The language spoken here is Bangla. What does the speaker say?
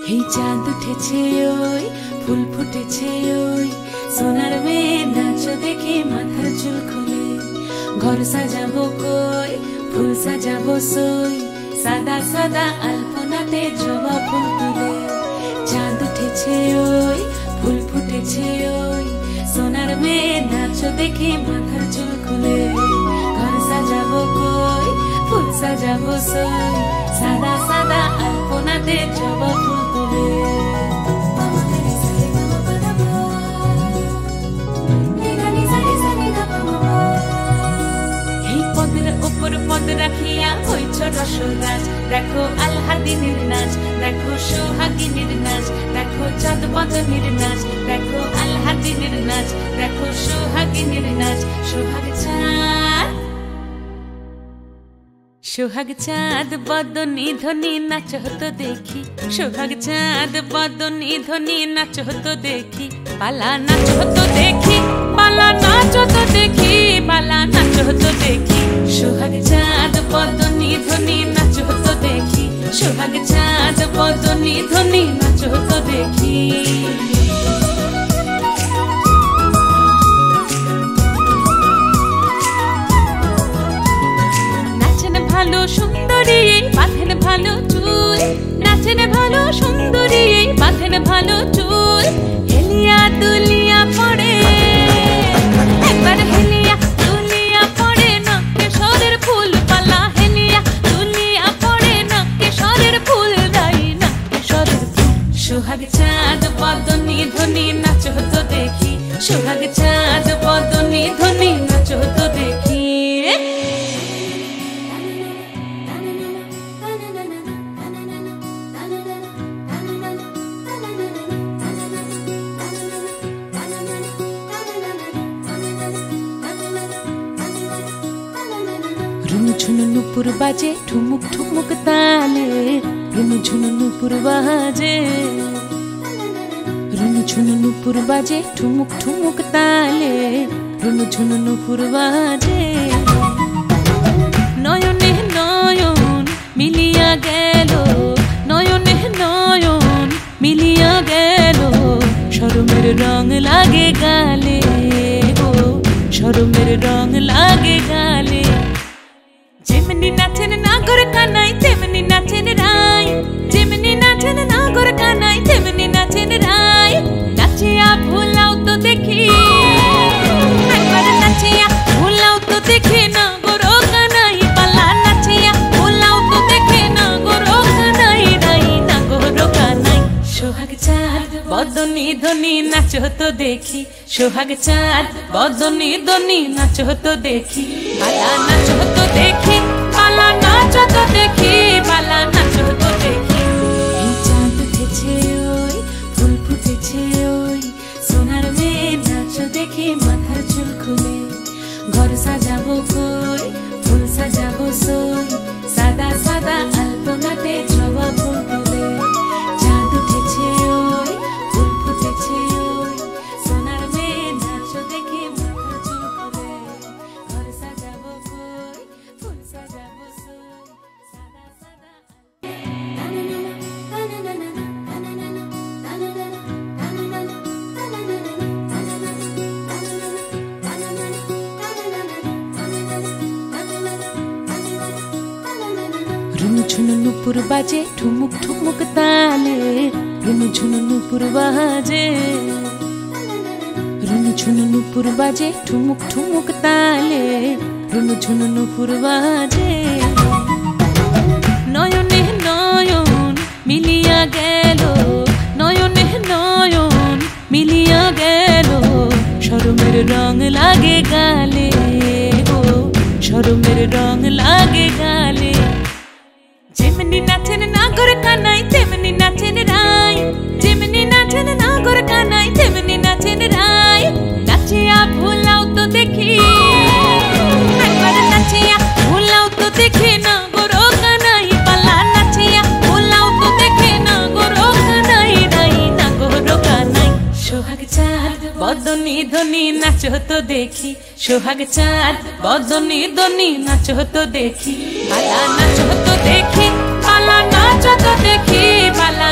এই চাঁদ উঠেছে ওই ফুল ফুটেছে ওই সোনার মেয়ে নাচ দেখে মাথার চুল খুলে ঘর সাজাবো কই ফুল সাজাবো সই সাদা সাদা আলপনাতে জবা ফুল তুলে চাঁদ উঠেছে ওই ফুল ফুটেছে ওই সোনার মেয়ে নাচ দেখে মাথার চুল খুলে ঘর সাজাবো কই ফুল সাজাবো সই সাদা সাদা আলপনাতে জবা ফুল তুলে পদ রাখিয়া হইছ রসরাজ দেখো আলহাদিনীর নাচ দেখো সোহাগিনীর নাচ দেখো চাঁদ বদনীর নাচ দেখো আলহাদিনীর নাচ দেখো সোহাগিনীর নাচ সোহাগ চাঁদ বদনী ধ্বনি নাচ হতো দেখি সোহাগ চাঁদ বদনী ধ্বনি নাচ হতো দেখি পালা নাচ হতো দেখি পালা নাচ হতো দেখি পালা নাচ হতো দেখি সোহাগ চাঁদ বদনী ধ্বনি নাচ হতো দেখি সোহাগ চাঁদ বদনী ধ্বনি নাচ হতো দেখি ভালো সুন্দরী বাঁধেন ভালো চুল নাচেন ভালো সুন্দরী বাঁধেন ভালো চুল হেলিয়া দুলিয়া পড়ে একবার হেলিয়া দুলিয়া পড়ে নকেশ্বরের ফুল পালা হেলিয়া দুলিয়া পড়ে নকেশ্বরের ফুল দাই নকেশ্বরের ফুল সোহাগ চাঁদ বদনী ধ্বনি নাচ হতো দেখি সোহাগ চাঁদ বদনী ধ্বনি নাচ হতো দেখি ঝুনু নুপুর বাজে ঠুমুক ঠুমুক তালে রুনু ঝুনু নুপুর বাজে রুনু ঝুনু নুপুর বাজে ঠুমুক ঠুমুক তালে রুনু ঝুনু নুপুর বাজে নয়নে নয়ন মিলিয়া গেল নয়নে নয়ন মিলিয়া গেল শরমের রং লাগে গালে গো শরমের রং লাগে গালে যেমনি নাচেন নাগর কানাই তেমনি নাচেন রায় যেমনি নাচেন নাগর কানাই তেমনি নাচেন রায় নাচিয়া ভুলাও তো দেখি একবার নাচিয়া ভুলাও তো দেখি নাগর কানাই পালা নাচিয়া ভুলাও তো দেখি নাগর কানাই রাই নাগর কানাই সোহাগ চাঁদ বদনী ধ্বনি নাচ হতো দেখি সোহাগ চাঁদ বদনী ধ্বনি নাচ হতো দেখি পালা নাচ হতো দেখি পালা নাচ হতো দেখি পালা নাচ হতো দেখি এই চাঁদ উঠেছে ওই ফুল ফুটেছে ওই সোনার মেয়ে নাচ দেখে মাথার চুল খুলে ঘর সাজাবো কই ফুল সাজাবো সই সাদা সাদা আলপনাতে জবা ফুল তুলে চাঁদ উঠেছে ওই ফুল ফুটেছে ওই সোনার মেয়ে নাচ দেখে মাথার চুল খুলে ঘর সাজাবো কই ফুল সাজাবো সই সাদা সাদা রুনু ঝুনু নুপুর বাজে ঠুমুক ঠুমুক তালে রুনু ঝুনু নুপুর বাজে রুনু ঝুনু নুপুর বাজে ঠুমুক ঠুমুক তালে রুনু ঝুনু নুপুর বাজে নয়নে নয়ন মিলিয়া গেল নয়নে নয়ন মিলিয়া গেল শরমের রং লাগে গালে গো শরমের রং লাগে গালে যেমনি নাচেন নাগর কানাই তেমনি নাচেন রায় যেমনি নাচেন নাগর কানাই তেমনি নাচেন রায় নাচিয়া ভুলাও তো দেখি একবার নাচিয়া ভুলাও তো দেখি নাগর কানাই পালা নাচিয়া ভুলাও তো দেখি নাগর কানাই রাই নাগর কানাই সোহাগ চাঁদ বদনী ধ্বনি নাচ হতো দেখি সোহাগ চাঁদ বদনী ধ্বনি নাচ হতো দেখি পালা নাচ হতো দেখি পালা নাচ হতো দেখি পালা